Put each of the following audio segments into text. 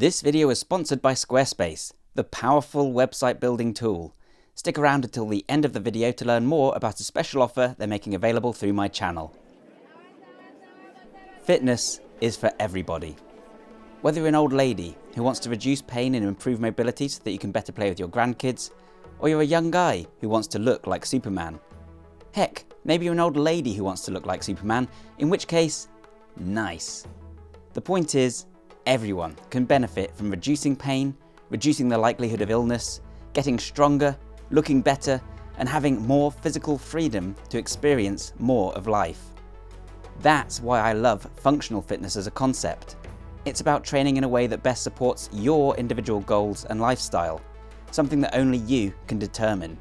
This video is sponsored by Squarespace, the powerful website building tool. Stick around until the end of the video to learn more about a special offer they're making available through my channel. Fitness is for everybody. Whether you're an old lady who wants to reduce pain and improve mobility so that you can better play with your grandkids, or you're a young guy who wants to look like Superman. Heck, maybe you're an old lady who wants to look like Superman, in which case, nice. The point is, everyone can benefit from reducing pain, reducing the likelihood of illness, getting stronger, looking better, and having more physical freedom to experience more of life. That's why I love functional fitness as a concept. It's about training in a way that best supports your individual goals and lifestyle, something that only you can determine.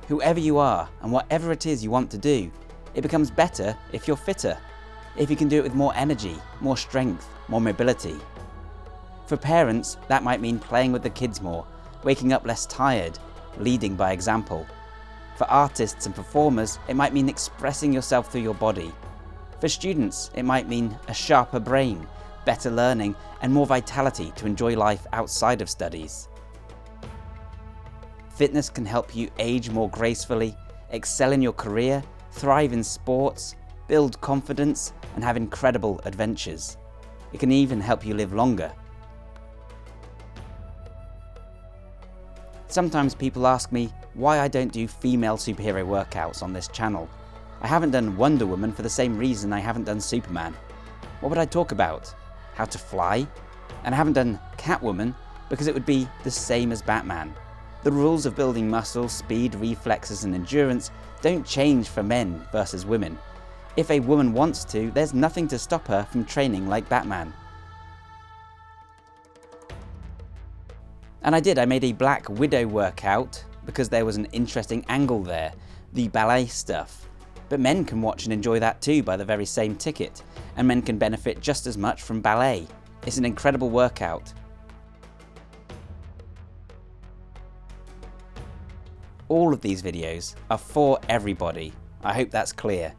Whoever you are and whatever it is you want to do, it becomes better if you're fitter, if you can do it with more energy, more strength, more mobility. For parents, that might mean playing with the kids more, waking up less tired, leading by example. For artists and performers, it might mean expressing yourself through your body. For students, it might mean a sharper brain, better learning, and more vitality to enjoy life outside of studies. Fitness can help you age more gracefully, excel in your career, thrive in sports, build confidence, and have incredible adventures. It can even help you live longer. Sometimes people ask me why I don't do female superhero workouts on this channel. I haven't done Wonder Woman for the same reason I haven't done Superman. What would I talk about? How to fly? And I haven't done Catwoman because it would be the same as Batman. The rules of building muscle, speed, reflexes, and endurance don't change for men versus women. If a woman wants to, there's nothing to stop her from training like Batman. And I made a Black Widow workout because there was an interesting angle there, the ballet stuff. But men can watch and enjoy that too by the very same ticket, and men can benefit just as much from ballet. It's an incredible workout. All of these videos are for everybody. I hope that's clear.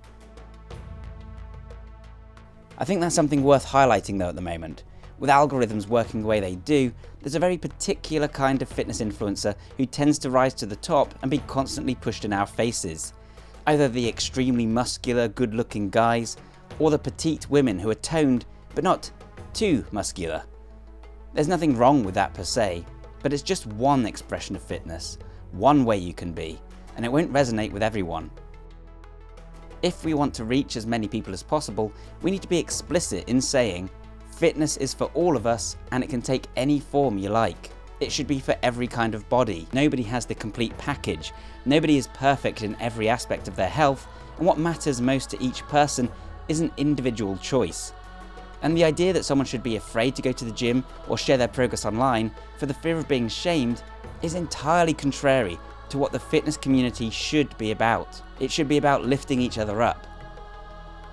I think that's something worth highlighting though at the moment. With algorithms working the way they do, there's a very particular kind of fitness influencer who tends to rise to the top and be constantly pushed in our faces. Either the extremely muscular, good-looking guys, or the petite women who are toned, but not too muscular. There's nothing wrong with that per se, but it's just one expression of fitness, one way you can be, and it won't resonate with everyone. If we want to reach as many people as possible, we need to be explicit in saying, fitness is for all of us and it can take any form you like. It should be for every kind of body. Nobody has the complete package. Nobody is perfect in every aspect of their health, and what matters most to each person is an individual choice. And the idea that someone should be afraid to go to the gym or share their progress online for the fear of being shamed is entirely contrary to what the fitness community should be about. It should be about lifting each other up.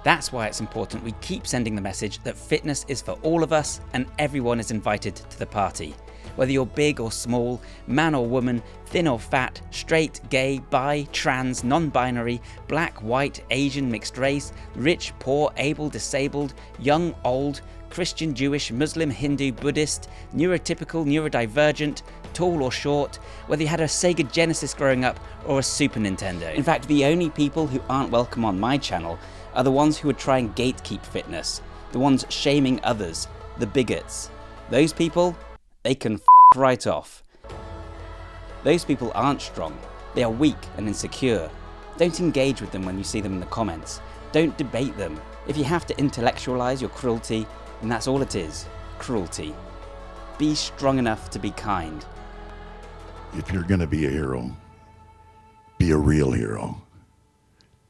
That's why it's important we keep sending the message that fitness is for all of us and everyone is invited to the party. Whether you're big or small, man or woman, thin or fat, straight, gay, bi, trans, non-binary, black, white, Asian, mixed race, rich, poor, able, disabled, young, old, Christian, Jewish, Muslim, Hindu, Buddhist, neurotypical, neurodivergent, tall or short, whether you had a Sega Genesis growing up or a Super Nintendo. In fact, the only people who aren't welcome on my channel are the ones who would try and gatekeep fitness, the ones shaming others, the bigots. Those people, they can f*** right off. Those people aren't strong, they are weak and insecure. Don't engage with them when you see them in the comments. Don't debate them. If you have to intellectualize your cruelty, then that's all it is, cruelty. Be strong enough to be kind. If you're gonna be a hero, be a real hero.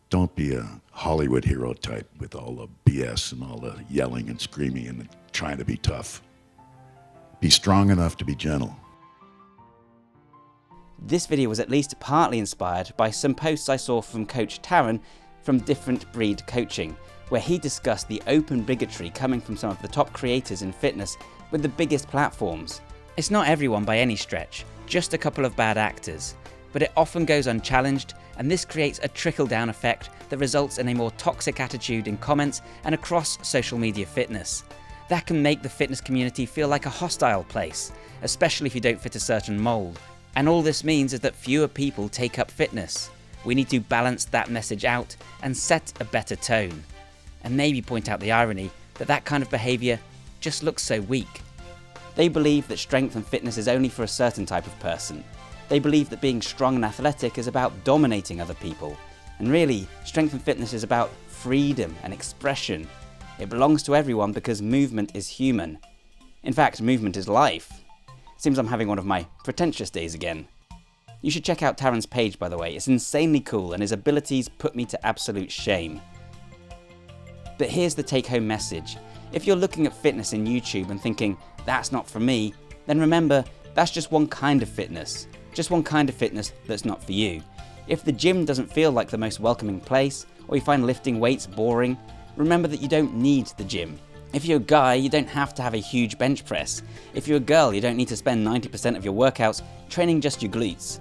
Don't be a Hollywood hero type with all the BS and all the yelling and screaming and trying to be tough. Be strong enough to be gentle. This video was at least partly inspired by some posts I saw from Coach Taryn from Different Breed Coaching, where he discussed the open bigotry coming from some of the top creators in fitness with the biggest platforms. It's not everyone by any stretch, just a couple of bad actors, but it often goes unchallenged, and this creates a trickle-down effect that results in a more toxic attitude in comments and across social media fitness. that can make the fitness community feel like a hostile place, especially if you don't fit a certain mold. And all this means is that fewer people take up fitness. We need to balance that message out and set a better tone. And maybe point out the irony that that kind of behaviour just looks so weak. They believe that strength and fitness is only for a certain type of person. They believe that being strong and athletic is about dominating other people. And really, strength and fitness is about freedom and expression. It belongs to everyone because movement is human. In fact, movement is life. Seems I'm having one of my pretentious days again. You should check out Taran's page, by the way. It's insanely cool and his abilities put me to absolute shame. But here's the take-home message. If you're looking at fitness in YouTube and thinking, that's not for me, then remember, that's just one kind of fitness. Just one kind of fitness that's not for you. If the gym doesn't feel like the most welcoming place, or you find lifting weights boring, remember that you don't need the gym. If you're a guy, you don't have to have a huge bench press. If you're a girl, you don't need to spend 90% of your workouts training just your glutes.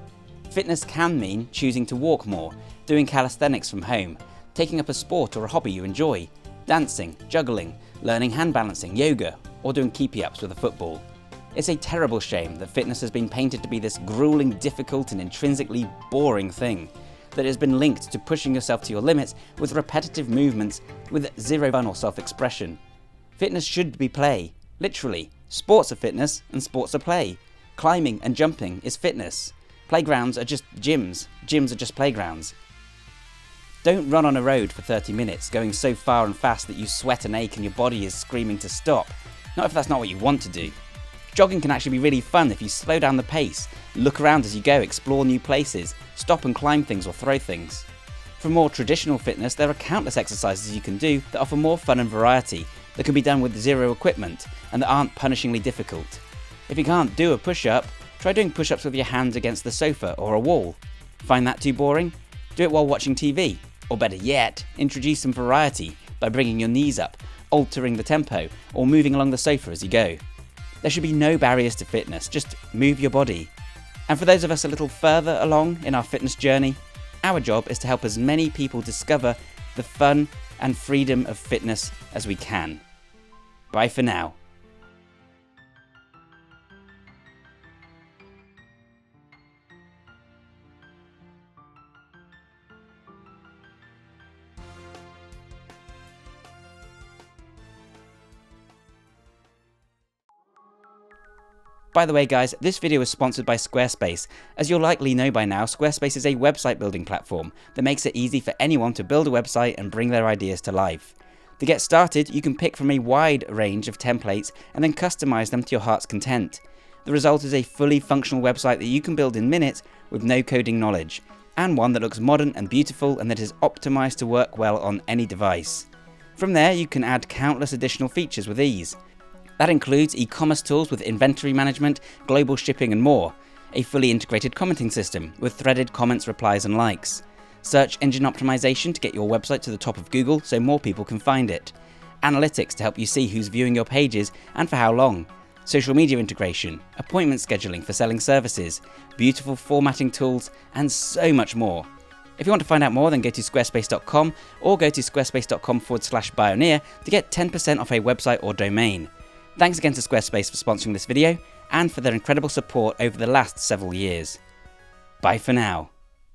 Fitness can mean choosing to walk more, doing calisthenics from home, taking up a sport or a hobby you enjoy, dancing, juggling, learning hand balancing, yoga, or doing keepy-ups with a football. It's a terrible shame that fitness has been painted to be this grueling, difficult and intrinsically boring thing, that has been linked to pushing yourself to your limits with repetitive movements with zero fun or self-expression. Fitness should be play, literally. Sports are fitness and sports are play. Climbing and jumping is fitness. Playgrounds are just gyms, gyms are just playgrounds. Don't run on a road for 30 minutes, going so far and fast that you sweat and ache and your body is screaming to stop. Not if that's not what you want to do. Jogging can actually be really fun if you slow down the pace, look around as you go, explore new places, stop and climb things or throw things. For more traditional fitness, there are countless exercises you can do that offer more fun and variety, that can be done with zero equipment, and that aren't punishingly difficult. If you can't do a push-up, try doing push-ups with your hands against the sofa or a wall. Find that too boring? Do it while watching TV. Or better yet, introduce some variety by bringing your knees up, altering the tempo, or moving along the sofa as you go. There should be no barriers to fitness, just move your body. And for those of us a little further along in our fitness journey, our job is to help as many people discover the fun and freedom of fitness as we can. Bye for now. By the way guys, this video is sponsored by Squarespace. As you'll likely know by now, Squarespace is a website building platform that makes it easy for anyone to build a website and bring their ideas to life. To get started, you can pick from a wide range of templates and then customize them to your heart's content. The result is a fully functional website that you can build in minutes with no coding knowledge, and one that looks modern and beautiful and that is optimized to work well on any device. From there, you can add countless additional features with ease. That includes e-commerce tools with inventory management, global shipping and more, a fully integrated commenting system with threaded comments, replies and likes, search engine optimization to get your website to the top of Google so more people can find it, analytics to help you see who's viewing your pages and for how long, social media integration, appointment scheduling for selling services, beautiful formatting tools and so much more. If you want to find out more, then go to squarespace.com or go to squarespace.com/Bioneer to get 10% off a website or domain. Thanks again to Squarespace for sponsoring this video and for their incredible support over the last several years. Bye for now.